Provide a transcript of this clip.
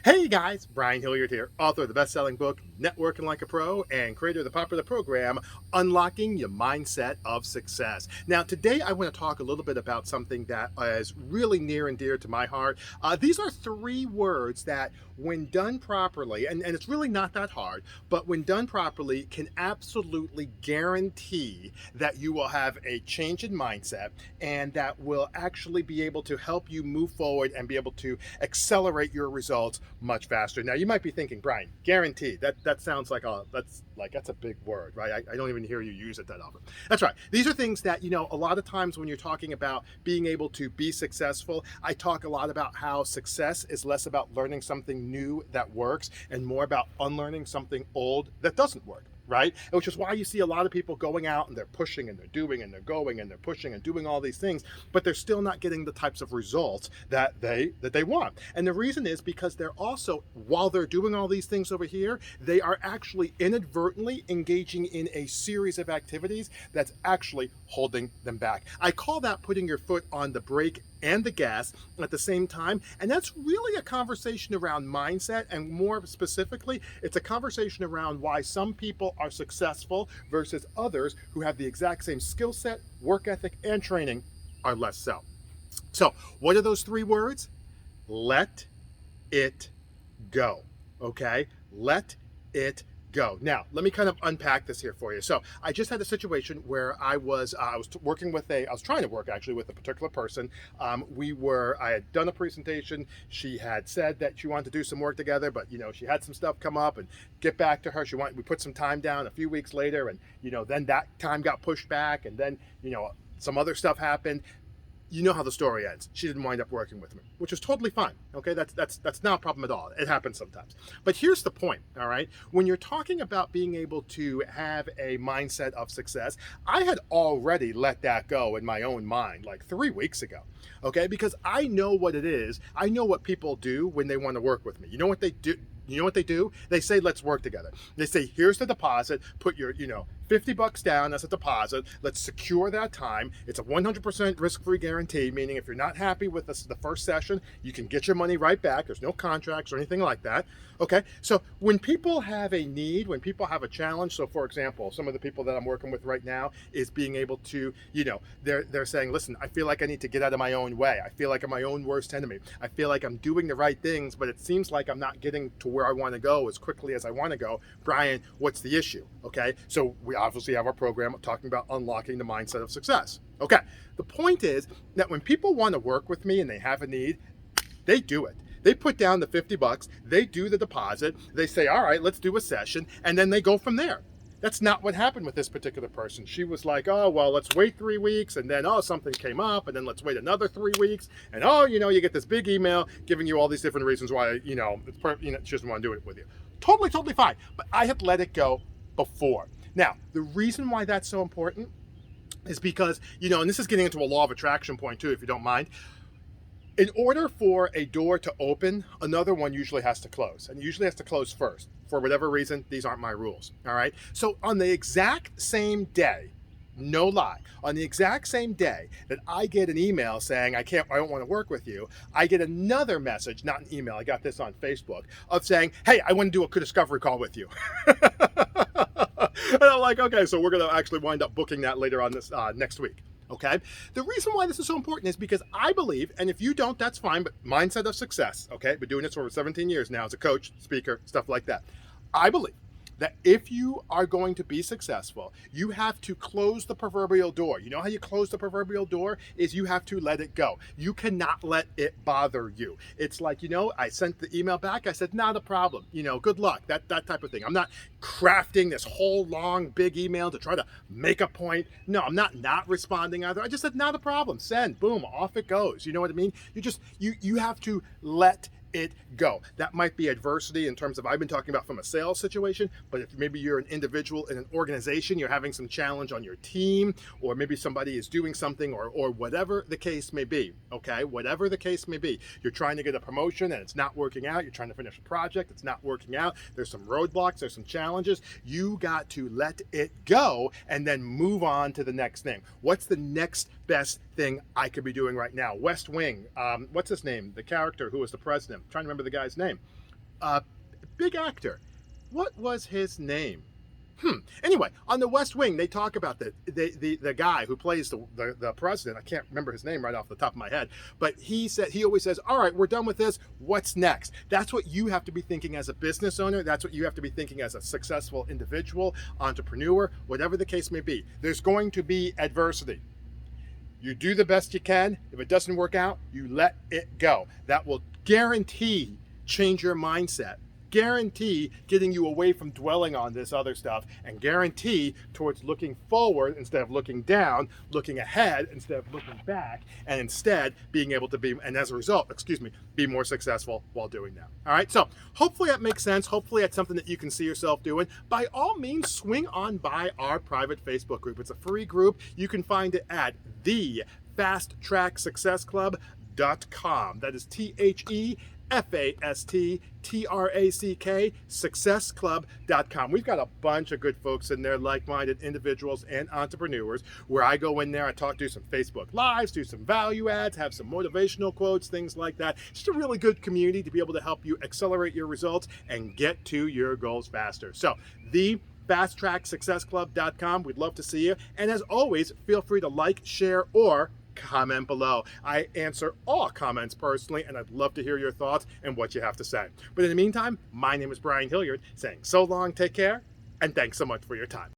Hey guys, Brian Hilliard here, author of the best-selling book Networking Like a Pro and creator of the popular program Unlocking Your Mindset of Success. Now today I want to talk a little bit about something that is really near and dear to my heart. These are three words that when done properly, and it's really not that hard, but when done properly can absolutely guarantee that you will have a change in mindset and that will actually be able to help you move forward and be able to accelerate your results much faster. Now you might be thinking, Brian, guaranteed. That sounds like that's a big word, right? I don't even hear you use it that often. That's right. These are things that, a lot of times when you're talking about being able to be successful, I talk a lot about how success is less about learning something new that works and more about unlearning something old that doesn't work. Right? Which is why you see a lot of people going out and they're pushing and they're doing and they're going and they're pushing and doing all these things, but they're still not getting the types of results that they want. And the reason is because they're also, while they're doing all these things over here, they are actually inadvertently engaging in a series of activities that's actually holding them back. I call that putting your foot on the brake and the gas at the same time. And that's really a conversation around mindset. And more specifically, it's a conversation around why some people are successful versus others who have the exact same skill set, work ethic, and training are less so. So, what are those three words? Let it go. Okay? Let it go. Now, let me kind of unpack this here for you. So, I just had a situation where I was working with I was trying to work actually with a particular person. I had done a presentation. She had said that she wanted to do some work together, but she had some stuff come up and get back to her. We put some time down a few weeks later, and then that time got pushed back, and then some other stuff happened. You know how the story ends. She didn't wind up working with me, which is totally fine. Okay, that's not a problem at all. It happens sometimes. But here's the point, all right? When you're talking about being able to have a mindset of success, I had already let that go in my own mind like 3 weeks ago. Okay, because I know what it is. I know what people do when they want to work with me. You know what they do? You know what they do? They say, let's work together. They say, here's the deposit, put your, $50 down as a deposit. Let's secure that time. It's a 100% risk-free guarantee, meaning if you're not happy with the first session, you can get your money right back. There's no contracts or anything like that. Okay, so when people have a need, when people have a challenge, so for example, some of the people that I'm working with right now is being able to, they're saying, listen, I feel like I need to get out of my own way. I feel like I'm my own worst enemy. I feel like I'm doing the right things, but it seems like I'm not getting to where I want to go as quickly as I want to go. Brian, what's the issue? Okay, so we obviously have our program talking about unlocking the mindset of success. Okay, the point is that when people want to work with me and they have a need, they do it. They put down the $50, they do the deposit, they say, all right, let's do a session, and then they go from there. That's not what happened with this particular person. She was like, oh, well, let's wait 3 weeks, and then, oh, something came up, and then let's wait another 3 weeks, and oh, you get this big email giving you all these different reasons why, she doesn't want to do it with you. Totally, totally fine. But I had let it go before. Now, the reason why that's so important is because, and this is getting into a law of attraction point too, if you don't mind. In order for a door to open, another one usually has to close, and it usually has to close first. For whatever reason, these aren't my rules, all right? So on the exact same day, no lie, on the exact same day that I get an email saying I don't want to work with you, I get another message, not an email, I got this on Facebook, of saying, hey, I want to do a discovery call with you. And I'm like, okay, so we're going to actually wind up booking that later on this next week. Okay. The reason why this is so important is because I believe, and if you don't, that's fine, but mindset of success. Okay. Been doing this for over 17 years now as a coach, speaker, stuff like that. I believe that if you are going to be successful, you have to close the proverbial door. You know how you close the proverbial door is you have to let it go. You cannot let it bother you. It's like, I sent the email back. I said, not a problem. Good luck. That type of thing. I'm not crafting this whole long, big email to try to make a point. No, I'm not responding either. I just said, not a problem. Send, boom, off it goes. You know what I mean? You have to let it go. That might be adversity in terms of, I've been talking about from a sales situation, but if maybe you're an individual in an organization, you're having some challenge on your team, or maybe somebody is doing something, or whatever the case may be, okay? Whatever the case may be. You're trying to get a promotion and it's not working out. You're trying to finish a project. It's not working out. There's some roadblocks. There's some challenges. You got to let it go and then move on to the next thing. What's the next best thing I could be doing right now? West Wing, what's his name? The character who was the president. I'm trying to remember the guy's name. a big actor. What was his name? Anyway, on The West Wing, they talk about the guy who plays the president. I can't remember his name right off the top of my head, but he always says, "All right, we're done with this. What's next?" That's what you have to be thinking as a business owner. That's what you have to be thinking as a successful individual, entrepreneur, whatever the case may be. There's going to be adversity. You do the best you can. If it doesn't work out, you let it go. That will guarantee change your mindset, guarantee getting you away from dwelling on this other stuff, and guarantee towards looking forward instead of looking down, looking ahead instead of looking back, and instead being able to be, and as a result, be more successful while doing that. All right, so hopefully that makes sense. Hopefully that's something that you can see yourself doing. By all means, swing on by our private Facebook group. It's a free group. You can find it at thefasttracksuccessclub.com. That is TheFastTrack successclub.com. We've got a bunch of good folks in there, like-minded individuals and entrepreneurs, where I go in there, I do some Facebook Lives, do some value adds, have some motivational quotes, things like that. Just a really good community to be able to help you accelerate your results and get to your goals faster. So, thefasttracksuccessclub.com. We'd love to see you. And as always, feel free to like, share, or comment below. I answer all comments personally, and I'd love to hear your thoughts and what you have to say. But in the meantime, my name is Brian Hilliard, saying so long, take care, and thanks so much for your time.